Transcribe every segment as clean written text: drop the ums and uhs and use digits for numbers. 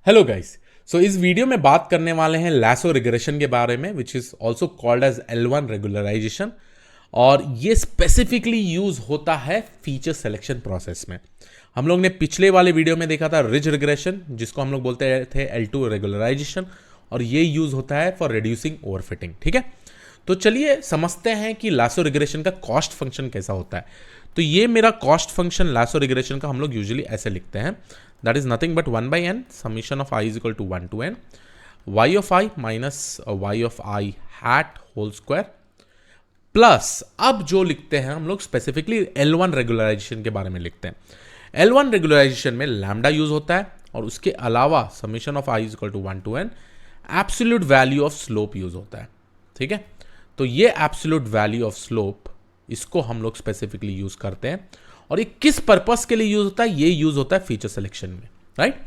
Hello guys. सो इस video में बात करने वाले हैं लैसो रिग्रेशन के बारे में, which is also called as L1 regularization. और ये स्पेसिफिकली यूज होता है फीचर सिलेक्शन प्रोसेस में। हम लोग ने पिछले वाले वीडियो में देखा था रिज रिग्रेशन, जिसको हम लोग बोलते थे L2 रेगुलराइजेशन, और ये यूज होता है फॉर रिड्यूसिंग ओवरफिटिंग। ठीक है, तो चलिए समझते हैं कि लैसो रिग्रेशन का कॉस्ट फंक्शन कैसा होता है। तो ये मेरा कॉस्ट फंक्शन लैसो रिग्रेशन का हम लोग यूजुअली ऐसे लिखते हैं, that is nothing but 1 by n summation of i is equal to 1 to n y of i minus y of i hat whole square plus, अब जो लिखते हैं हम लोग स्पेसिफिकली L1 रेगुलराइजेशन के बारे में लिखते हैं। L1 रेगुलराइजेशन में लैम्डा यूज होता है और उसके अलावा summation of i is equal to 1 to n absolute value of slope use होता है। ठीक है, तो ये एब्सोल्यूट वैल्यू ऑफ स्लोप, इसको हम लोग स्पेसिफिकली यूज करते हैं। और ये किस पर्पस के लिए यूज होता है? ये यूज होता है फीचर सिलेक्शन में, राइट।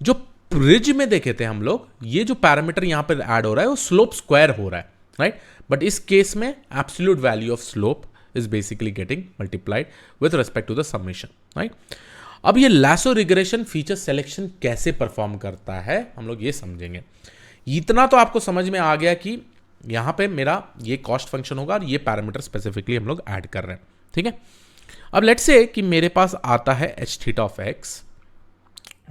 जो ब्रिज में देखे थे हम लोग, ये जो पैरामीटर यहां पर ऐड हो रहा है वो स्लोप स्क्वायर हो रहा है, राइट। बट इस केस में absolute value of slope is basically getting multiplied with respect to the summation, right. अब ये लैसो रिग्रेशन फीचर सिलेक्शन कैसे परफॉर्म करता है हम लोग ये समझेंगे। इतना तो आपको समझ में आ गया कि यहां पे मेरा ये कॉस्ट फंक्शन होगा और ये पैरामीटर स्पेसिफिकली हम लोग ऐड कर रहे हैं। ठीक है, अब लेट्स से कि मेरे पास आता है एच थीटा ऑफ एक्स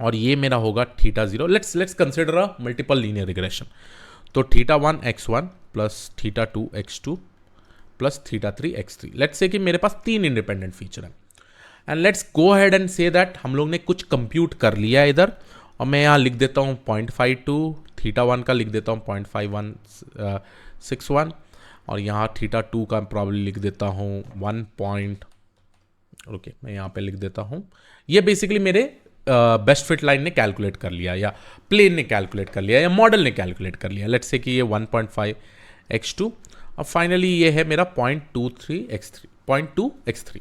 और ये मेरा होगा theta zero. Let's consider a multiple linear regression. तो theta 1 x1 plus theta 2 x2 plus theta 3 x3। Let's say कि मेरे पास 3 इंडिपेंडेंट फीचर है and let's go ahead and say that हम लोग ने कुछ कंप्यूट कर लिया है इधर, और मैं यहाँ लिख देता हूँ 0.52, थीटा 1 का लिख देता हूँ 0.5161 और यहाँ थीटा 2 का प्रॉब्लम लिख देता हूँ 1. ओके, मैं यहाँ पे लिख देता हूँ। ये बेसिकली मेरे बेस्ट फिट लाइन ने कैलकुलेट कर लिया, या प्लेन ने कैलकुलेट कर लिया, या मॉडल ने कैलकुलेट कर लिया। लेट्स से कि ये 1.5 x2 और फाइनली ये है मेरा 0.2 x3।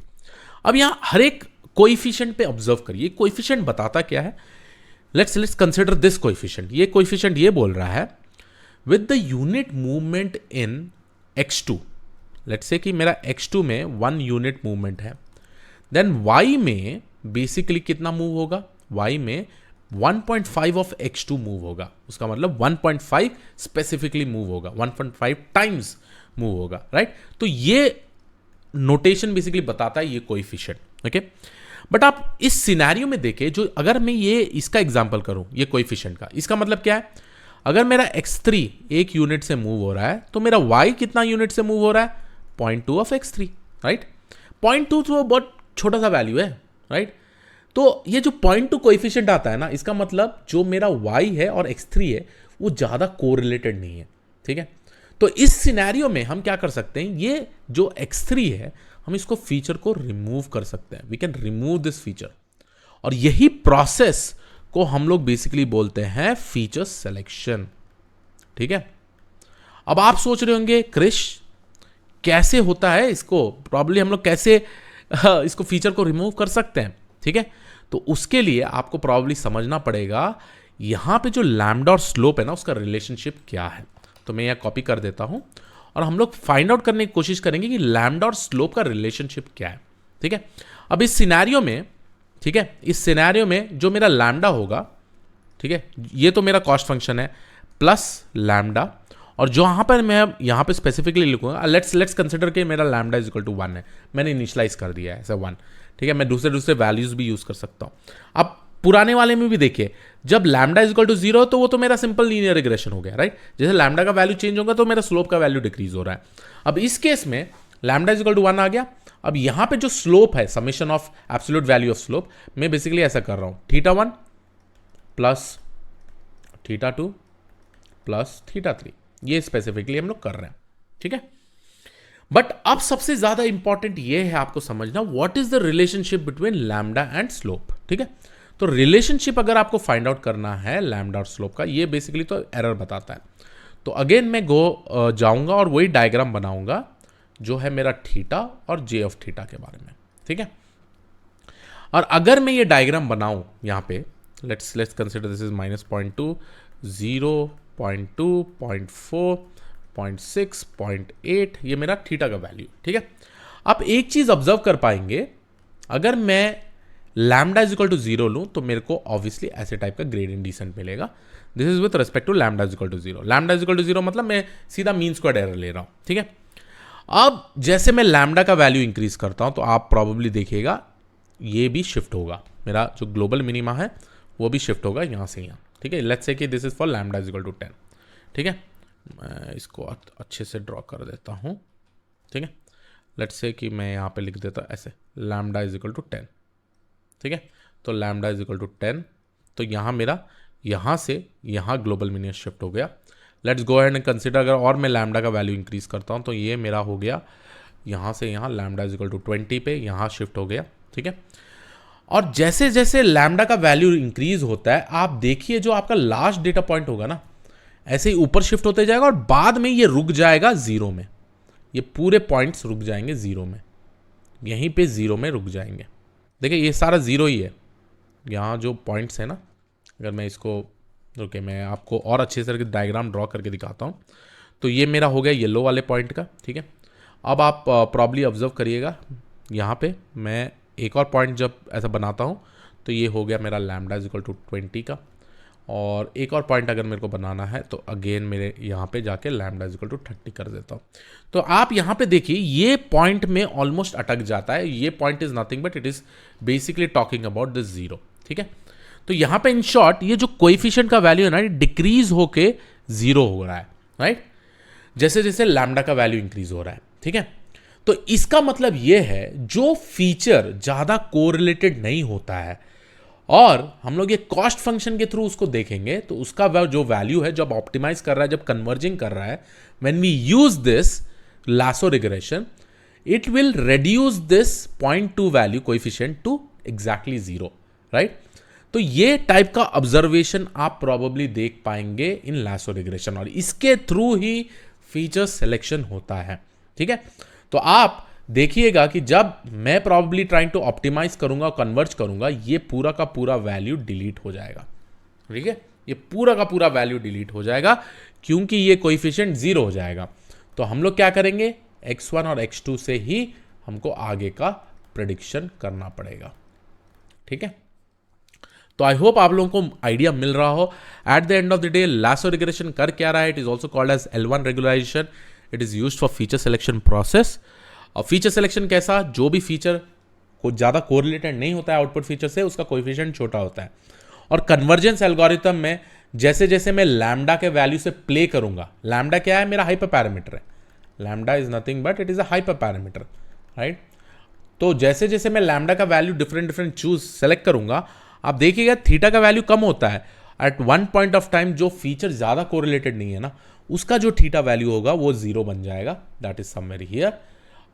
अब यहाँ हर एक कोइफिशिएंट पे ऑब्जर्व करिए, कोइफिशिएंट बताता क्या है। Let's consider this coefficient. ये कोइफिशिएंट ये बोल रहा है with the unit movement in x2। Let's say कि मेरा x2 में 1 यूनिट मूवमेंट है, देन y में बेसिकली कितना मूव होगा? y में 1.5 ऑफ x2 मूव होगा। उसका मतलब 1.5 स्पेसिफिकली मूव होगा, 1.5 टाइम्स मूव होगा, राइट। तो ये नोटेशन बेसिकली बताता है ये कोएफिशिएंट, ओके। बट आप इस सिनेरियो में देखें, जो अगर मैं ये इसका एग्जांपल करूं ये कोएफिशिएंट का, इसका मतलब क्या है? अगर मेरा x3 1 यूनिट से मूव हो रहा है तो मेरा y कितना यूनिट से मूव हो रहा है? 0.2 ऑफ x3, राइट। 0.2 तो बहुत छोटा सा वैल्यू है, राइट। तो ये जो 0.2 कोएफिशिएंट आता है ना, इसका मतलब जो मेरा y है और x3 है वो ज्यादा कोरिलेटेड नहीं है। ठीक है, तो इस सिनेरियो में हम क्या कर सकते हैं, ये जो x3 है हम इसको फीचर को रिमूव कर सकते हैं। We can remove this feature, और यही प्रोसेस को हम लोग बेसिकली बोलते हैं फीचर सिलेक्शन। ठीक है, अब आप सोच रहे होंगे क्रिश कैसे होता है इसको, प्रॉब्ली हम लोग कैसे इसको फीचर को रिमूव कर सकते हैं। ठीक है, तो उसके लिए आपको प्रॉब्ली समझना पड़ेगा यहां पे जो लैम्डा और स्लोप है ना, उसका रिलेशनशिप क्या है। तो मैं यहां कॉपी कर देता हूं और हम लोग फाइंड आउट करने की कोशिश करेंगे कि लैम्डा और स्लोप का रिलेशनशिप क्या है। ठीक है, अब इस सिनेरियो में, ठीक है, इस सिनेरियो में जो मेरा लैम्डा होगा, ठीक है, ये तो मेरा कॉस्ट फंक्शन है प्लस लैम्डा, और जो यहाँ पर मैं यहाँ पे स्पेसिफिकली लिखूंगा, लेट्स कंसिडर के मेरा लैम्डा इज इक्वल टू 1 है, मैंने इनिशियलाइज कर दिया है ऐसे 1। ठीक है, मैं दूसरे वैल्यूज भी यूज कर सकता हूँ। अब पुराने वाले में भी देखिए, जब लैम्डा इज इक्वल टू 0 तो वो तो मेरा सिंपल लीनियर रिग्रेशन हो गया, राइट। जैसे लैम्डा का वैल्यू चेंज होगा तो मेरा स्लोप का वैल्यू डिक्रीज हो रहा है। अब इस केस में लैम्डा इज इक्वल टू 1 आ गया। अब यहाँ पे जो स्लोप है, summation of absolute value of slope, मैं बेसिकली ऐसा कर रहा हूँ, theta 1 plus theta 2 plus theta 3, ये स्पेसिफिकली हम लोग कर रहे हैं। ठीक है, बट अब सबसे ज्यादा इंपॉर्टेंट ये है आपको समझना, what is the relationship between lambda and slope. ठीक है, तो रिलेशनशिप अगर आपको फाइंड आउट करना है लैम्डा और स्लोप का, ये बेसिकली तो एरर बताता है। तो अगेन मैं जाऊंगा और वही डायग्राम बनाऊंगा जो है मेरा थीटा और जे ऑफ थीटा के बारे में। ठीक है, और अगर मैं ये डायग्राम बनाऊं यहां पे, लेट्स कंसिडर दिस इज -0.2, 0.2, 0.4, 0.6, 0.8, ये मेरा थीटा का वैल्यू। ठीक है, आप एक चीज ऑब्जर्व कर पाएंगे, अगर मैं लैम्डा इज इक्वल टू 0 लूँ तो मेरे को ऑब्वियसली ऐसे टाइप का ग्रेडियंट डिसेंट मिलेगा। This is with respect to lambda is equal to 0। Lambda is equal to 0 मतलब मैं सीधा मीन स्क्वायर्ड एरर ले रहा हूँ, ठीक है। अब जैसे मैं लैम्डा का वैल्यू इंक्रीज करता हूँ तो आप प्रॉब्ली देखिएगा ये भी शिफ्ट होगा, मेरा जो ग्लोबल मिनिमा है वो भी शिफ्ट होगा यहाँ से यहाँ, ठीक है। लेट्स से कि this is for lambda is equal to 10, ठीक है। मैं इसको अच्छे से ड्रॉ कर देता हूँ, ठीक है। लेट्स से कि मैं यहाँ पे लिख देता ऐसे लैम्डा इज इक्वल टू 10, ठीक है। तो लैम्डा इज इक्वल टू 10, तो यहाँ मेरा यहाँ से यहाँ ग्लोबल मिनिमम शिफ्ट हो गया। Let's go ahead and consider अगर और मैं लैम्डा का वैल्यू इंक्रीज करता हूँ तो ये मेरा हो गया यहाँ से यहाँ लैम्डा इज इक्वल टू 20 पे यहाँ शिफ्ट हो गया, ठीक है। और जैसे जैसे लैम्डा का वैल्यू इंक्रीज होता है आप देखिए जो आपका लास्ट डेटा पॉइंट होगा ना ऐसे ही ऊपर शिफ्ट होते जाएगा और बाद में ये रुक जाएगा 0 में। ये पूरे पॉइंट्स रुक जाएंगे 0 में, यहीं पे 0 में रुक जाएंगे। देखिए ये सारा 0 ही है, यहाँ जो पॉइंट्स है ना, अगर मैं इसको ओके मैं आपको और अच्छे से डायग्राम ड्रॉ करके दिखाता हूँ। तो ये मेरा हो गया येलो वाले पॉइंट का, ठीक है। अब आप प्रॉब्ली ऑब्जर्व करिएगा यहाँ पे मैं एक और पॉइंट जब ऐसा बनाता हूँ तो ये हो गया मेरा लैम्डा इज इक्वल टू 20 का, और एक और पॉइंट अगर मेरे को बनाना है तो अगेन मेरे यहाँ पे जाके लैम्डा इज इक्वल टू 30 कर देता हूँ। तो आप यहाँ पे देखिए ये पॉइंट में ऑलमोस्ट अटक जाता है। ये point is nothing but it is basically talking about this 0, ठीक है। तो यहाँ पे इन शॉर्ट ये जो कोएफिशिएंट का वैल्यू है ना डिक्रीज होके 0 हो रहा है, राइट, जैसे जैसे लैम्डा का वैल्यू इंक्रीज हो रहा है, ठीक है। तो इसका मतलब ये है जो फीचर ज्यादा कोरिलेटेड नहीं होता है और हम लोग ये कॉस्ट फंक्शन के थ्रू उसको देखेंगे तो उसका जो वैल्यू है जब ऑप्टिमाइज कर रहा है, जब कन्वर्जिंग कर रहा है, when we use this lasso regression it will reduce this 0.2 value coefficient to exactly 0, right. तो ये टाइप का ऑब्जर्वेशन आप प्रॉबेबली देख पाएंगे इन लासो रिग्रेशन और इसके थ्रू ही फीचर सिलेक्शन होता है, ठीक है। तो आप देखिएगा कि जब मैं प्रॉब्ली ट्राइंग टू ऑप्टिमाइज करूंगा और कन्वर्ज करूंगा ये पूरा का पूरा वैल्यू डिलीट हो जाएगा, ठीक है। ये पूरा का पूरा वैल्यू डिलीट हो जाएगा क्योंकि ये कोएफिशिएंट 0 हो जाएगा। तो हम लोग क्या करेंगे x1 और x2 से ही हमको आगे का प्रेडिक्शन करना पड़ेगा, ठीक है। तो आई होप आप लोगों को आइडिया मिल रहा हो। At the end of the day lasso regression कर क्या रहा है, it is also called as L1 regularization. It is used for feature selection process. और फीचर सिलेक्शन कैसा, जो भी फीचर को ज़्यादा कोरिलेटेड नहीं होता है आउटपुट फीचर से उसका कोएफिशिएंट छोटा होता है। और कन्वर्जेंस एल्गोरिथम में जैसे जैसे मैं लैम्डा के वैल्यू से प्ले करूंगा, लैम्डा क्या है मेरा हाइपर पैरामीटर है, lambda is nothing but it is a hyper parameter, right. तो जैसे जैसे मैं लैम्डा का वैल्यू डिफरेंट चूज सेलेक्ट करूंगा आप देखिएगा थीटा का वैल्यू कम होता है at one point of time. जो फीचर ज़्यादा कोरिलेटेड नहीं है ना उसका जो थीटा वैल्यू होगा वो 0 बन जाएगा, दैट इज समवेयर हियर।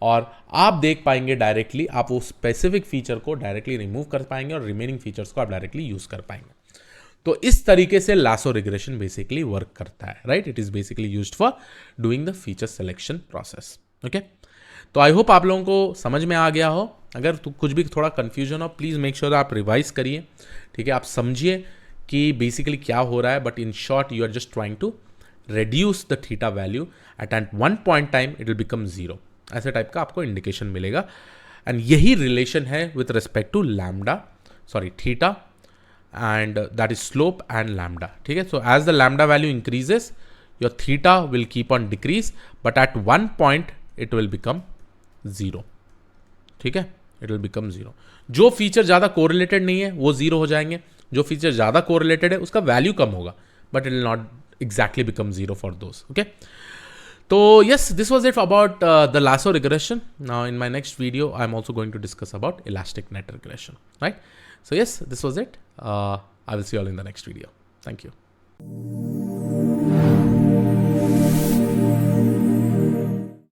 और आप देख पाएंगे डायरेक्टली, आप वो स्पेसिफिक फीचर को डायरेक्टली रिमूव कर पाएंगे और रिमेनिंग फीचर्स को आप डायरेक्टली यूज कर पाएंगे। तो इस तरीके से लासो रिग्रेशन बेसिकली वर्क करता है, right. It is basically used for doing the feature selection process, okay. तो आई होप आप लोगों को समझ में आ गया हो। अगर कुछ भी थोड़ा कंफ्यूजन हो प्लीज़ मेक श्योर आप रिवाइज करिए, ठीक है। आप समझिए कि बेसिकली क्या हो रहा है, but in short you are just trying to reduce the theta value at one point time it will become 0, ऐसे टाइप का आपको इंडिकेशन मिलेगा। एंड यही रिलेशन है with respect to lambda theta and that is slope and lambda, ठीक है। So as the lambda value increases your theta will keep on decrease but at one point it will become 0, ठीक है। It will become 0। जो feature ज़्यादा correlated नहीं है वो 0 हो जाएंगे, जो फीचर ज़्यादा कोरिलेटेड है उसका वैल्यू कम होगा but it will not exactly become 0 for those, okay. So yes, this was it about the lasso regression. Now in my next video I'm also going to discuss about elastic net regression, right. So yes, this was it. I will see you all in the next video. Thank you.